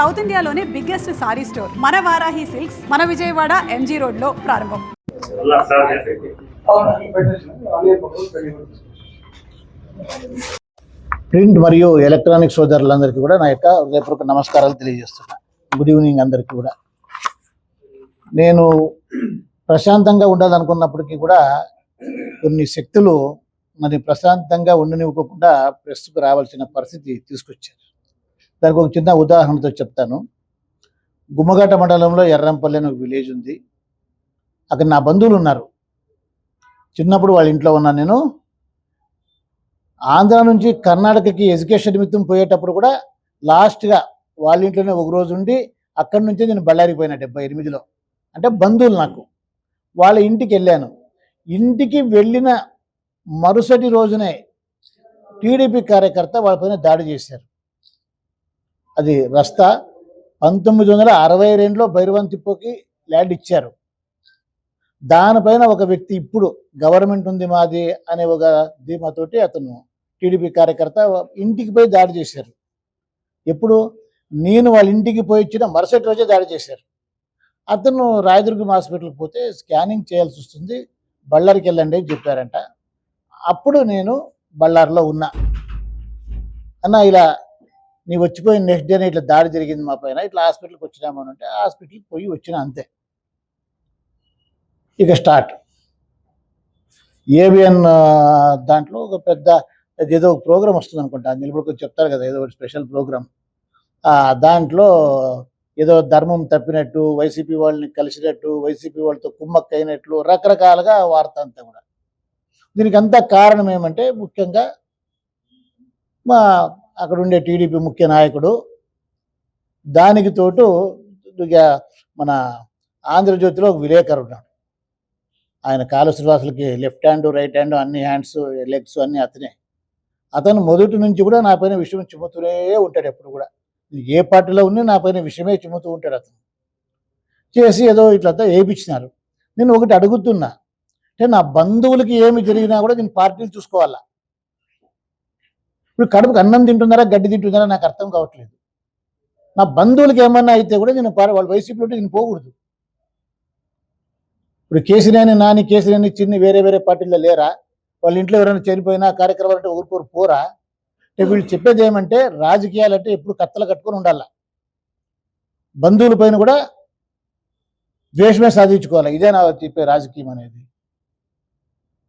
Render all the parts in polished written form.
South ఇండియాలోనే biggest sorry store మన Varahi silks మన విజయవాడ ఎంజీ రోడ్ లో ప్రారంభం. ప్రింట్ మరియు ఎలక్ట్రానిక్ సోదరులందరికీ కూడా నా యొక్క హృదయపూర్వక నమస్కారాలు తెలియజేస్తున్నా. గుడ్ ఈవినింగ్ అందరికీ కూడా. నేను ప్రశాంతంగా ఉండాలనుకున్నప్పటికీ కూడా కొన్ని శక్తులు మరి ప్రశాంతంగా ఉండనివ్వకుండా ప్రెస్కు రావాల్సిన పరిస్థితి తీసుకొచ్చారు. దానికి ఒక చిన్న ఉదాహరణతో చెప్తాను. గుమ్మఘట్ట మండలంలో ఎర్రంపల్లి అనే ఒక విలేజ్ ఉంది. అక్కడ నా బంధువులు ఉన్నారు. చిన్నప్పుడు వాళ్ళ ఇంట్లో ఉన్నాను నేను. ఆంధ్ర నుంచి కర్ణాటకకి ఎడ్యుకేషన్ నిమిత్తం పోయేటప్పుడు కూడా లాస్ట్గా వాళ్ళ ఇంట్లోనే ఒక రోజు ఉండి అక్కడి నుంచే నేను బళ్ళారికి పోయినా 78లో. అంటే బంధువులు నాకు. వాళ్ళ ఇంటికి వెళ్ళాను. ఇంటికి వెళ్ళిన మరుసటి రోజునే టీడీపీ కార్యకర్త వాళ్ళపైన దాడి చేశారు. అది రస్తా 1962లో భైరవంతిప్పకి ల్యాండ్ ఇచ్చారు. దానిపైన ఒక వ్యక్తి ఇప్పుడు గవర్నమెంట్ ఉంది మాది అనే ఒక ధీమాతోటి అతను టీడీపీ కార్యకర్త ఇంటికి పోయి దాడి చేశారు. ఎప్పుడు నేను వాళ్ళ ఇంటికి పోయి వచ్చిన మరుసటి రోజే దాడి చేశారు. అతను రాయదుర్గం హాస్పిటల్కి పోతే స్కానింగ్ చేయాల్సి వస్తుంది, బళ్ళారికి వెళ్ళండి అని చెప్పారంట. అప్పుడు నేను బళ్ళారిలో ఉన్నా. అన్న ఇలా నీ వచ్చిపోయిన నెక్స్ట్ డేనే ఇట్లా దాడి జరిగింది మా పైన, ఇట్లా హాస్పిటల్కి వచ్చినామని అంటే హాస్పిటల్కి పోయి వచ్చిన అంతే. ఇక స్టార్ట్ ఏబిఎన్ దాంట్లో ఒక పెద్ద ఏదో ఒక ప్రోగ్రామ్ వస్తుంది అనుకుంటా, నిలబడుకొని చెప్తారు కదా ఏదో ఒకటి స్పెషల్ ప్రోగ్రామ్. దాంట్లో ఏదో ధర్మం తప్పినట్టు, వైసీపీ వాళ్ళని కలిసినట్టు, వైసీపీ వాళ్ళతో కుమ్మక్క అయినట్లు రకరకాలుగా వార్త అంతా కూడా. దీనికి అంతా కారణం ఏమంటే ముఖ్యంగా మా అక్కడ ఉండే టీడీపీ ముఖ్య నాయకుడు, దానికి తోటు ఇక మన ఆంధ్రజ్యోతిలో ఒక విలేకరు ఉన్నాడు. ఆయన కాలు శ్రీవాసులకి లెఫ్ట్ హ్యాండ్ రైట్ హ్యాండ్ అన్ని హ్యాండ్స్ లెగ్స్ అన్నీ అతనే. అతను మొదటి నుంచి కూడా నా పైన విషయం చిమ్ముతూనే ఉంటాడు. ఎప్పుడు కూడా ఏ పార్టీలో ఉన్నా నా పైన విషయమే చిమ్ముతూ ఉంటాడు. అతను చేసి ఏదో ఇట్లంతా వేయించినారు. నేను ఒకటి అడుగుతున్నా, అంటే నా బంధువులకి ఏమి జరిగినా కూడా నేను పార్టీలు చూసుకోవాలా? ఇప్పుడు కడుపుకి అన్నం తింటున్నారా గడ్డి తింటున్నారా నాకు అర్థం కావట్లేదు. నా బంధువులకి ఏమన్నా అయితే కూడా నేను వాళ్ళు వైసీపీలో నేను పోకూడదు. ఇప్పుడు కేసీనేని నాని, కేసీనేని చిన్ని వేరే వేరే పార్టీల్లో లేరా? వాళ్ళ ఇంట్లో ఎవరైనా చనిపోయినా కార్యక్రమాలు అంటే ఊరుకోరు పోరా? అంటే వీళ్ళు చెప్పేది ఏమంటే రాజకీయాలంటే ఎప్పుడు కత్తలు కట్టుకొని ఉండాల, బంధువుల పైన కూడా ద్వేషమే సాధించుకోవాలి. ఇదే నా చెప్పే రాజకీయం అనేది.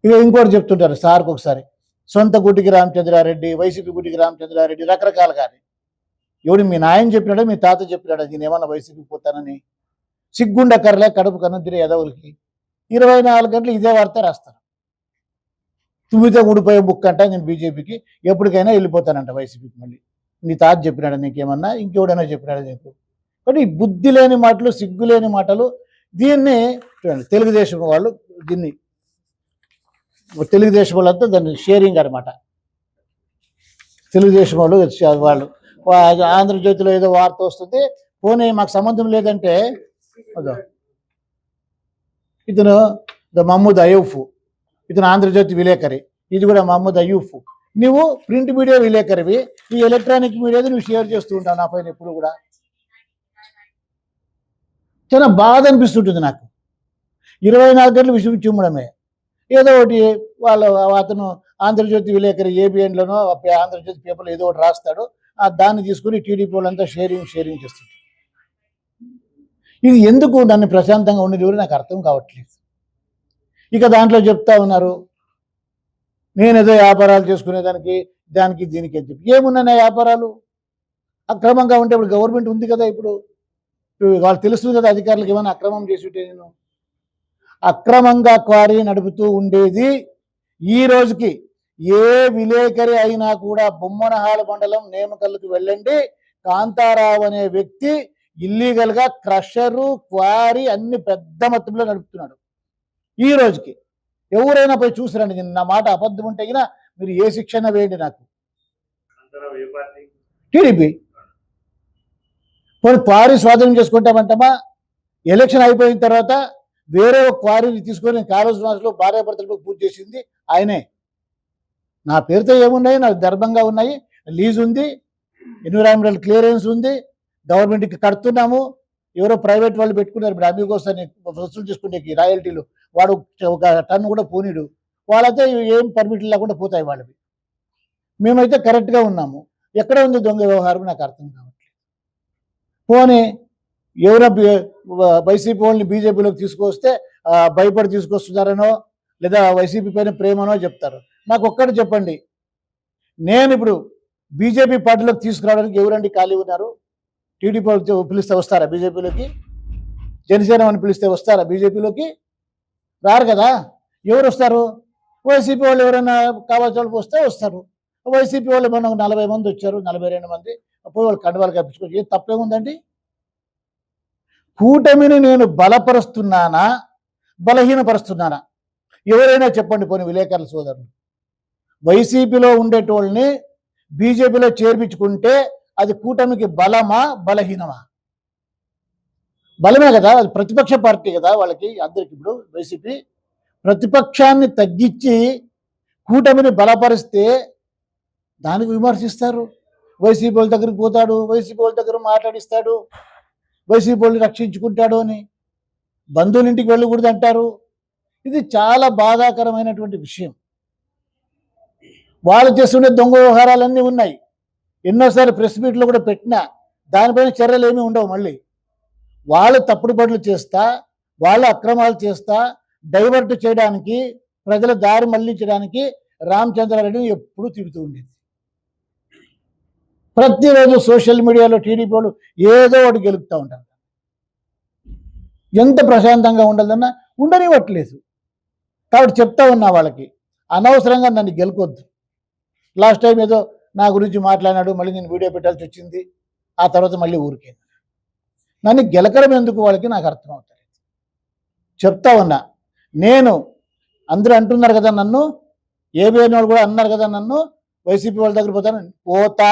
ఇక ఇంకోటి చెప్తుంటారు సార్కి ఒకసారి, సొంత గుడ్డికి రామచంద్రారెడ్డి, వైసీపీ గుడ్డికి రామచంద్రారెడ్డి రకరకాలు. కానీ ఎవడు మీ నాయన చెప్పినాడా మీ తాత చెప్పినాడా నేను ఏమన్నా వైసీపీ పోతానని? సిగ్గుండక్కర్లే కడుపు కన్నుద్దిరే ఎదవులకి 24 గంటలు ఇదే వార్త రాస్తారు. తుమ్మితే ఊడిపోయే బుక్ అంట నేను బీజేపీకి ఎప్పటికైనా వెళ్ళిపోతానంట వైసీపీకి. మళ్ళీ నీ తాత చెప్పినాడా నీకేమన్నా, ఇంకెవడైనా చెప్పినాడా చెప్పు. కానీ బుద్ధి లేని మాటలు, సిగ్గు లేని మాటలు. దీన్ని చూడండి తెలుగుదేశం వాళ్ళు, దీన్ని తెలుగుదేశం వాళ్ళంతా దాన్ని షేరింగ్ అనమాట. తెలుగుదేశం వాళ్ళు ఆంధ్రజ్యోతిలో ఏదో వార్త వస్తుంది, పోనీ మాకు సంబంధం లేదంటే అదో ఇతను మహమ్మద్ అయూఫ్, ఇతను ఆంధ్రజ్యోతి విలేకరి, ఇది కూడా మహమ్మద్ అయూఫ్. నువ్వు ప్రింట్ మీడియా విలేకరివి, ఈ ఎలక్ట్రానిక్ మీడియాది నువ్వు షేర్ చేస్తూ ఉంటావు నా పైన ఎప్పుడు కూడా. చాలా బాధ అనిపిస్తుంటుంది నాకు. 24 గంటలు విషయం చిమ్మడమే. ఏదో ఒకటి అతను ఆంధ్రజ్యోతి విలేకరి ఏబిఎన్లోనో ఆంధ్రజ్యోతి పేపర్లో ఏదో ఒకటి రాస్తాడు, దాన్ని తీసుకుని టీడీపీ వాళ్ళంతా షేరింగ్ చేస్తుంటారు. ఇది ఎందుకు నన్ను ప్రశాంతంగా ఉండేది కూడా నాకు అర్థం కావట్లేదు. ఇక దాంట్లో చెప్తా ఉన్నారు నేనేదో వ్యాపారాలు చేసుకునేదానికి దానికి దీనికి అని చెప్పి. ఏమున్నా వ్యాపారాలు అక్రమంగా ఉంటే ఇప్పుడు గవర్నమెంట్ ఉంది కదా, ఇప్పుడు వాళ్ళు తెలుస్తుంది కదా అధికారులకు ఏమైనా అక్రమం చేసి ఉంటే. నేను అక్రమంగా క్వారీ నడుపుతూ ఉండేది ఈ రోజుకి ఏ విలేకరి అయినా కూడా బొమ్మనహాల మండలం నేమకల్లుకు వెళ్ళండి, కాంతారావు అనే వ్యక్తి ఇల్లీగల్గా క్రషరు క్వారీ అన్ని పెద్ద మొత్తంలో నడుపుతున్నాడు. ఈ రోజుకి ఎవరైనా పోయి చూసిరండి. నేను నా మాట అబద్ధం ఉంటే గినా మీరు ఏ శిక్షణ వేయండి నాకు. టీడీపీ క్వారీ స్వాధీనం చేసుకుంటామంటామా? ఎలక్షన్ అయిపోయిన తర్వాత వేరే ఒక క్వారీని తీసుకొని కాలేజ్ మాస్లో భార్యాభర్తలకు పూజ చేసింది ఆయనే. నా పేరుతో ఏమున్నాయి, నాకు గర్భంగా ఉన్నాయి, లీజ్ ఉంది, ఎన్విరాన్మెంటల్ క్లియరెన్స్ ఉంది, గవర్నమెంట్కి కడుతున్నాము, ఎవరో ప్రైవేట్ వాళ్ళు పెట్టుకున్నారు, ఇప్పుడు అమ్మికోసారి వసూలు చేసుకుంటే రాయల్టీలు, వాడు ఒక టన్ను కూడా పోనీడు, వాళ్ళైతే ఏం పర్మిట్లు లేకుండా పోతాయి వాళ్ళవి. మేమైతే కరెక్ట్గా ఉన్నాము. ఎక్కడ ఉంది దొంగ వ్యవహారం నాకు అర్థం కావట్లేదు. పోనీ ఎవరో వైసీపీ వాళ్ళని బీజేపీలోకి తీసుకొస్తే భయపడి తీసుకొస్తున్నారనో లేదా వైసీపీ పైన ప్రేమనో చెప్తారు. నాకు ఒక్కటి చెప్పండి, నేను ఇప్పుడు బీజేపీ పార్టీలోకి తీసుకురావడానికి ఎవరండి ఖాళీ ఉన్నారు? టీడీపీ వాళ్ళు పిలిస్తే వస్తారా బీజేపీలోకి? జనసేన అని పిలిస్తే వస్తారా బీజేపీలోకి? రారు కదా. ఎవరు వస్తారు? వైసీపీ వాళ్ళు ఎవరైనా కావాల్సిన వాళ్ళు వస్తే వస్తారు. వైసీపీ వాళ్ళు మనం 40 మంది వచ్చారు, 42 మంది, అప్పుడు వాళ్ళు కండవాళ్ళు కప్పించుకోవచ్చు. ఏం తప్పేముందండి? కూటమిని నేను బలపరుస్తున్నానా, బలహీనపరుస్తున్నానా? ఎవరైనా చెప్పండి. పోనీ విలేకరుల సోదరులు, వైసీపీలో ఉండేటోళ్ళని బీజేపీలో చేర్పించుకుంటే అది కూటమికి బలమా, బలహీనమా? బలమే కదా, అది ప్రతిపక్ష పార్టీ కదా వాళ్ళకి అందరికి. ఇప్పుడు వైసీపీ ప్రతిపక్షాన్ని తగ్గించి కూటమిని బలపరిస్తే దానికి విమర్శిస్తారు. వైసీపీ వాళ్ళ దగ్గరికి పోతాడు, వైసీపీ వాళ్ళ దగ్గర మాట్లాడిస్తాడు, వైసీపీ వాళ్ళని రక్షించుకుంటాడు అని, బంధువుల ఇంటికి వెళ్ళకూడదు అంటారు. ఇది చాలా బాధాకరమైనటువంటి విషయం. వాళ్ళు చేస్తుండే దొంగ వ్యవహారాలన్నీ ఉన్నాయి. ఎన్నోసార్లు ప్రెస్ మీట్లో కూడా పెట్టినా దానిపైన చర్యలు ఏమీ ఉండవు. మళ్ళీ వాళ్ళు తప్పుడు పనులు చేస్తా, వాళ్ళు అక్రమాలు చేస్తా, డైవర్ట్ చేయడానికి, ప్రజల దారి మళ్లించడానికి రామచంద్రారెడ్డిని ఎప్పుడూ తిడుతూ ఉండేది. ప్రతిరోజు సోషల్ మీడియాలో టీడీపీ వాళ్ళు ఏదో ఒకటి గెలుపుతూ ఉంటారు. ఎంత ప్రశాంతంగా ఉండాలన్నా ఉండనివ్వట్లేదు. కాబట్టి చెప్తా ఉన్నా వాళ్ళకి, అనవసరంగా నన్ను గెలుకొద్దు. లాస్ట్ టైం ఏదో నా గురించి మాట్లాడినాడు, మళ్ళీ నేను వీడియో పెట్టాల్సి వచ్చింది, ఆ తర్వాత మళ్ళీ ఊరికే నన్ను గెలకడం ఎందుకు వాళ్ళకి నాకు అర్థమవుతుంది. చెప్తా ఉన్నా, నేను అందరూ అంటున్నారు కదా నన్ను, ఏబిఎన్ వాళ్ళు కూడా అన్నారు కదా నన్ను, వైసీపీ వాళ్ళ దగ్గర పోతా,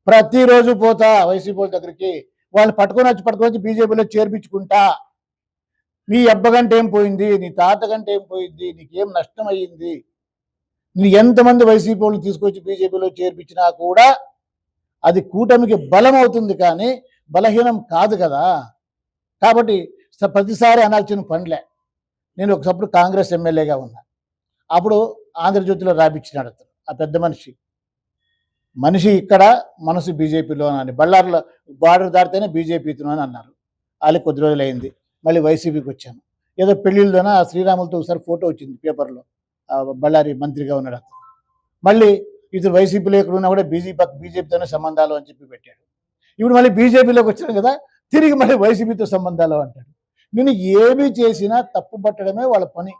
ప్రతిరోజు పోతా వైసీపీ వాళ్ళ దగ్గరికి. వాళ్ళు పట్టుకొని వచ్చి బీజేపీలో చేర్పించుకుంటా. నీ అబ్బగంటే ఏం పోయింది, నీ తాతగంటే ఏం పోయింది, నీకేం నష్టం అయ్యింది? నీ ఎంతమంది వైసీపీ వాళ్ళు తీసుకొచ్చి బీజేపీలో చేర్పించినా కూడా అది కూటమికి బలం అవుతుంది, కానీ బలహీనం కాదు కదా. కాబట్టి ప్రతిసారి అనాల్సిన పనిలే. నేను ఒకప్పుడు కాంగ్రెస్ ఎమ్మెల్యేగా ఉన్నా. అప్పుడు ఆంధ్రజ్యోతిలో రాపిచ్చినాడు అతను, ఆ పెద్ద మనిషి ఇక్కడ మనసు బీజేపీలో అని, బళ్ళారిలో బార్డర్ దాటితేనే బీజేపీతో అని అన్నారు. వాళ్ళకి కొద్ది రోజులు అయింది, మళ్ళీ వైసీపీకి వచ్చాను. ఏదో పెళ్ళిళ్ళలోన ఆ శ్రీరాములతో ఒకసారి ఫోటో వచ్చింది పేపర్లో, బళ్ళారి మంత్రిగా ఉన్నాడు అతను. మళ్ళీ ఇతను వైసీపీలో ఎక్కడ ఉన్నా కూడా బీజేపీతోనే సంబంధాలు అని చెప్పి పెట్టాడు. ఇప్పుడు మళ్ళీ బీజేపీలోకి వచ్చాను కదా, తిరిగి మళ్ళీ వైసీపీతో సంబంధాలు అంటాడు. నేను ఏమి చేసినా తప్పు పట్టడమే వాళ్ళ పని.